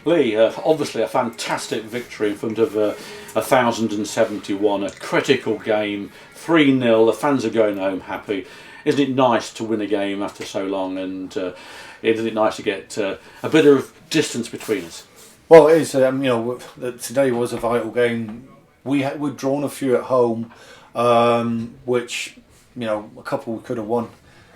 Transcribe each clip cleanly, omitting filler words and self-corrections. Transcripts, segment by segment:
Lee, obviously a fantastic victory in front of 1,071, a critical game, 3-0, the fans are going home happy. Isn't it nice to win a game after so long, and isn't it nice to get a bit of distance between us? Well, it is. Today was a vital game. We'd drawn a few at home, which, a couple we could have won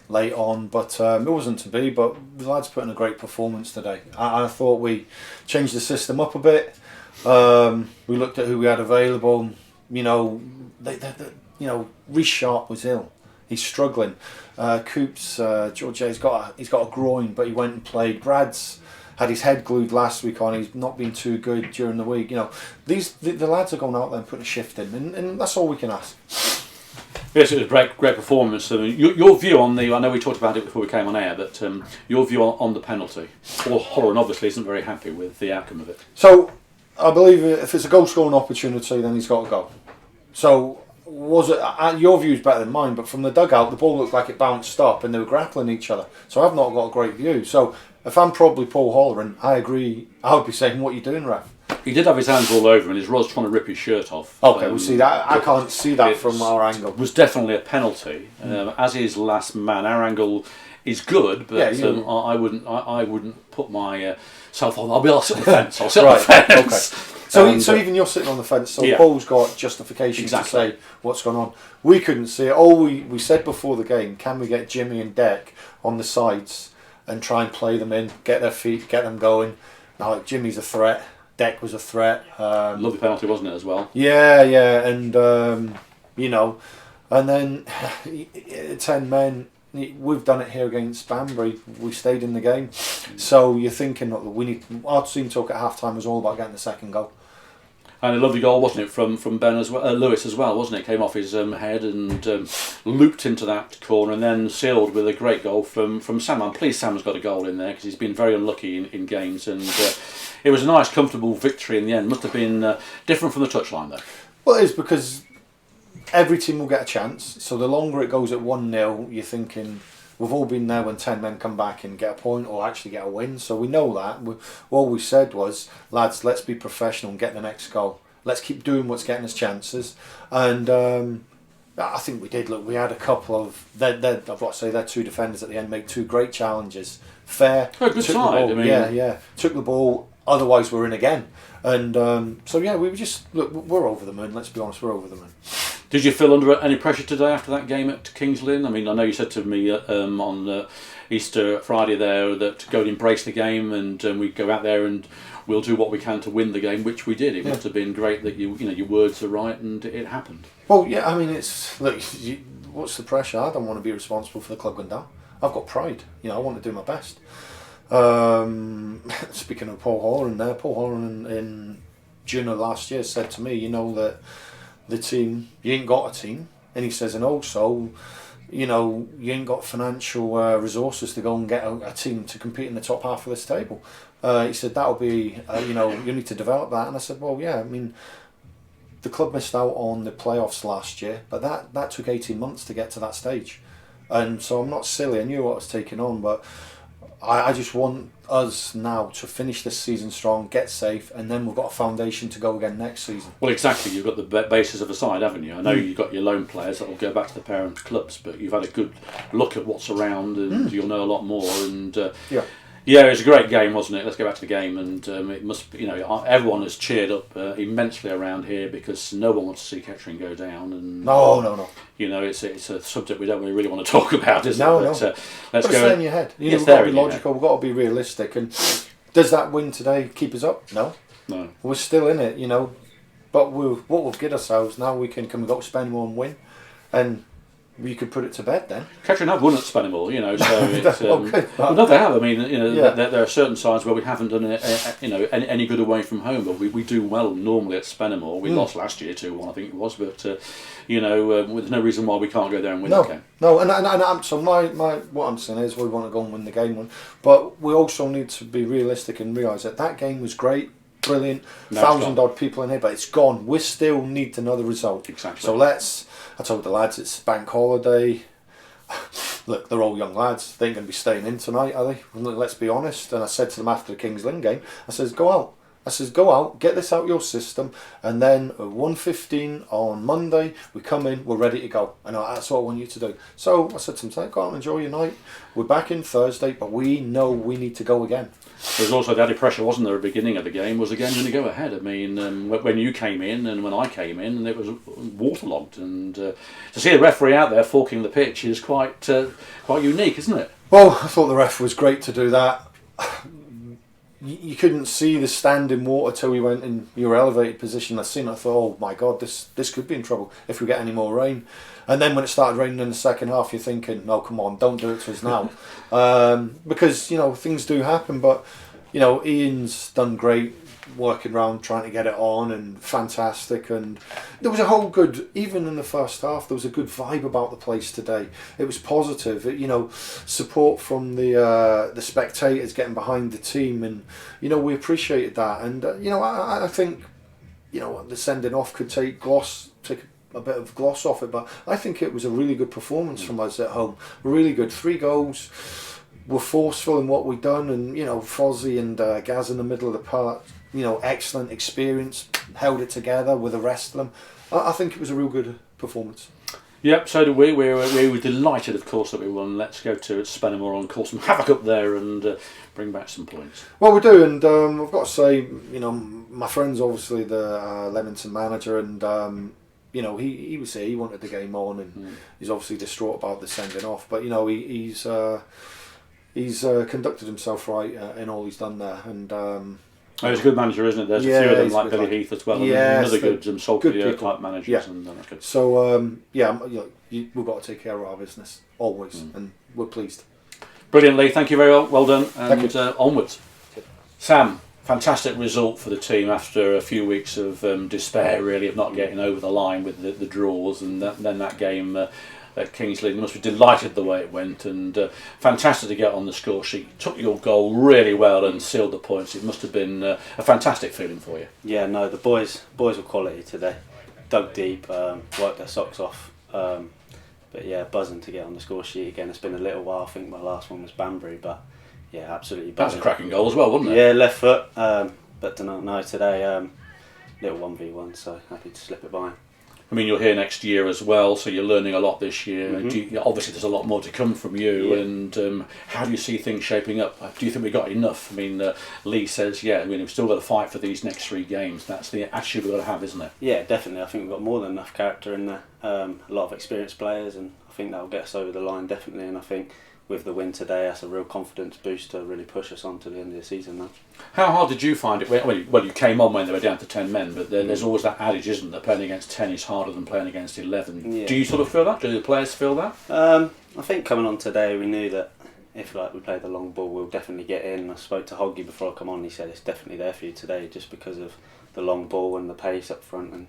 late on, but it wasn't to be. But the lads put in a great performance today. I thought we changed the system up a bit. We looked at who we had available. Reece Sharp was ill. He's struggling. Coope's George, he's got a groin, but he went and played. Brad's had his head glued last week on. He's not been too good during the week. The lads are going out there and putting a shift in, and that's all we can ask. Yes, it was a great performance. Your view on I know we talked about it before we came on air, but your view on the penalty. Paul Holloran obviously isn't very happy with the outcome of it. So, I believe if it's a goal scoring opportunity, then he's got to go. So, was it? Your view is better than mine, but from the dugout, the ball looked like it bounced up and they were grappling each other. So, I've not got a great view. So, if I'm probably Paul Holloran, I agree. I would be saying, "What are you doing, ref?" He did have his hands all over, and his Rod's trying to rip his shirt off. Okay, we'll see that. I can't see that from our angle. It was definitely a penalty, as his last man. Our angle is good, but I wouldn't put myself on. I'll sit on the fence. I'll sit on the fence. Okay. So even you're sitting on the fence. So Paul's got justification to say what's going on. We couldn't see it. All we said before the game: can we get Jimmy and Deck on the sides and try and play them in, get their feet, get them going? Now, Jimmy's a threat. Deck was a threat. Lovely penalty, wasn't it, as well? Yeah, and and then 10 men. We've done it here against Banbury. We stayed in the game, so you're thinking that we need. Our team talk at half time was all about getting the second goal. And a lovely goal, wasn't it, from Ben as well, Lewis as well, wasn't it? Came off his head and looped into that corner, and then sealed with a great goal from Sam. I'm pleased Sam's got a goal in there because he's been very unlucky in games, and it was a nice, comfortable victory in the end. Must have been different from the touchline though. Well, it is, because every team will get a chance. So the longer it goes at 1-0, you're thinking we've all been there when 10 men come back and get a point or actually get a win. So we know that. All we said was, lads, let's be professional and get the next goal. Let's keep doing what's getting us chances. And I think we did. Look, we had a couple of... I've got to say, their two defenders at the end made two great challenges. Fair. Oh, good side. Yeah. Took the ball. Otherwise, we're in again. And we were just... Look, we're over the moon. Let's be honest, we're over the moon. Did you feel under any pressure today after that game at Kings Lynn? I mean, I know you said to me on Easter Friday there that go and embrace the game, and we go out there and we'll do what we can to win the game, which we did. It must have been great that your words are right and it happened. Well, yeah, I mean, it's look. What's the pressure? I don't want to be responsible for the club going down. I've got pride. I want to do my best. Speaking of Paul Holloran there, Paul Holloran in June of last year said to me, that the team, you ain't got a team, and he says, and also, you ain't got financial resources to go and get a team to compete in the top half of this table. He said that'll be, you need to develop that, and I said, well, yeah, I mean, the club missed out on the playoffs last year, but that took 18 months to get to that stage, and so I'm not silly. I knew what I was taking on, but I just want us now to finish this season strong, get safe, and then we've got a foundation to go again next season. Well, exactly. You've got the basis of the side, haven't you? I know you've got your loan players that will go back to the parent clubs, but you've had a good look at what's around, and you'll know a lot more. And yeah, it was a great game, wasn't it? Let's go back to the game, and it must be, everyone has cheered up immensely around here because no one wants to see Kettering go down. And no. It's a subject we don't really want to talk about, is it? No. Let's go. Stay in your head. We've got to be logical. We've got to be realistic. And does that win today keep us up? No. We're still in it, But what we've given ourselves now, we can go to Spennymoor and win, and you could put it to bed then. Kettering have won at Spennymoor, so it's... well, no, they have. I mean, there are certain sides where we haven't done any good away from home, but we do well normally at Spennymoor. We lost last year 2-1, I think it was, but there's no reason why we can't go there and win the game. No, and so my what I'm saying is we want to go and win the game, but we also need to be realistic and realise that game was great. Brilliant, 1,000 odd people in here, but it's gone. We still need another result. Exactly. So I told the lads it's bank holiday. look, they're all young lads. They ain't going to be staying in tonight, are they? Let's be honest. And I said to them after the Kings Lynn game, I says, go out. I says, go out, get this out your system, and then at 1:15 on Monday, we come in, we're ready to go. And that's what I want you to do. So I said to them, go out and enjoy your night. We're back in Thursday, but we know we need to go again. There's also the added pressure, wasn't there, at the beginning of the game? Was the game going to go ahead? I mean, when you came in and when I came in, and it was waterlogged. And to see a referee out there forking the pitch is quite unique, isn't it? Well, I thought the ref was great to do that. You couldn't see the standing water till you went in your elevated position. I thought, oh my God, this could be in trouble if we get any more rain. And then when it started raining in the second half, you're thinking, no, come on, don't do it to us now. Because, things do happen. But, Ian's done great working around trying to get it on, and fantastic. And there was a whole good, even in the first half, there was a good vibe about the place today. It was positive. Support from the spectators getting behind the team, and we appreciated that. And I think the sending off could take a bit of gloss off it, but I think it was a really good performance from us at home. Really good, 3 goals. We're forceful in what we've done, and Fozzie and Gaz in the middle of the park. Excellent experience, held it together with the rest of them. I think it was a real good performance. Yep, so did we. We were delighted, of course, that we won. Let's go to Spennymoor and cause some havoc up there and bring back some points. Well, we do, and I've got to say, my friend's obviously the Leamington manager, and he was here. He wanted the game on, and he's obviously distraught about the sending off. But he's conducted himself right in all he's done there, and. He's a good manager, isn't it? There's a few of them like Billy Heath as well, and another good salty type managers. Yeah. And that's good. So we've got to take care of our business always, and we're pleased. Brilliant, Lee. Thank you very well done, and onwards. Good. Sam, fantastic result for the team after a few weeks of despair, really, of not getting over the line with the draws, and then that game. At Kingsley, you must be delighted the way it went, and fantastic to get on the score sheet. Took your goal really well and sealed the points. It must have been a fantastic feeling for you. Yeah, no, the boys were quality today. Dug deep, worked their socks off. But yeah, buzzing to get on the score sheet again. It's been a little while. I think my last one was Banbury, but yeah, absolutely buzzing. That was a cracking goal as well, wasn't it? Yeah, left foot. But today, little 1v1, so happy to slip it by. I mean, you're here next year as well, so you're learning a lot this year. Mm-hmm. Obviously, there's a lot more to come from you. Yeah. And how do you see things shaping up? Do you think we got enough? I mean, Lee says, we've still got to fight for these next 3 games. That's the attitude we've got to have, isn't it? Yeah, definitely. I think we've got more than enough character in there. A lot of experienced players, and I think that'll get us over the line, definitely. And I think with the win today, that's a real confidence boost to really push us on to the end of the season now. How hard did you find it? Well, you came on when they were down to 10 men, but there's always that adage, isn't there? Playing against 10 is harder than playing against 11. Yeah. Do you sort of feel that? Do the players feel that? I think coming on today, we knew that if we played the long ball, we'll definitely get in. I spoke to Hoggy before I come on. He said it's definitely there for you today, just because of the long ball and the pace up front. And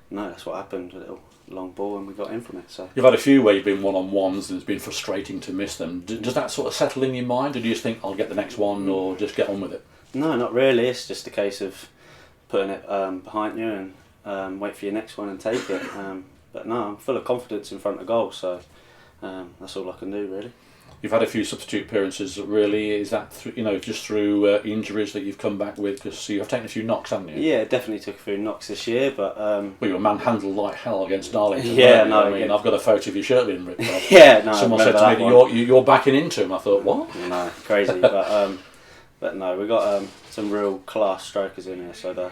no, that's what happened. A little long ball, and we got in from it. So you've had a few where you've been one-on-ones, and it's been frustrating to miss them. Does that sort of settle in your mind, or do you just think I'll get the next one, or just get on with it? No, not really. It's just a case of putting it behind you and wait for your next one and take it. But no, I'm full of confidence in front of goal, so that's all I can do, really. You've had a few substitute appearances, really. Is that just through injuries that you've come back with? Because you've taken a few knocks, haven't you? Yeah, definitely took a few knocks this year, but... Well, you were manhandled like hell against Darlington. Yeah, no. I mean, I've got a photo of your shirt being ripped off. Yeah, no. Someone said to me that you're backing into him. I thought, what? No, crazy. But no, we got some real class strikers in here. So they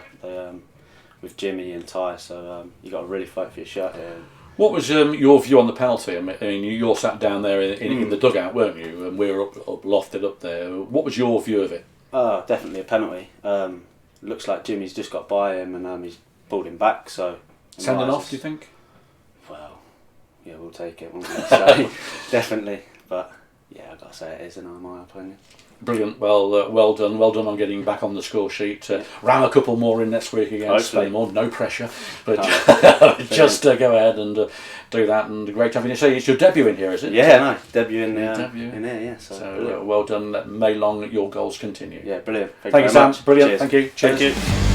with Jimmy and Ty. So you got to really fight for your shirt here. What was your view on the penalty? I mean, you're sat down there in the dugout, weren't you? And we were up lofted up there. What was your view of it? Definitely a penalty. Looks like Jimmy's just got by him and he's pulled him back. So sending off, do you think? Well, yeah, we'll take it, won't we? So definitely, but yeah, I've got to say it is, in my opinion. Brilliant. Well done on getting back on the score sheet. Ram a couple more in next week against Spennymoor. No pressure, but just go ahead and do that. And great having you. So it's your debut in here, is it? Yeah, no, debut in here. Yeah. So well done. May long your goals continue. Yeah, brilliant. Thank you, Sam. Brilliant. Cheers. Thank you. Cheers. Thank you.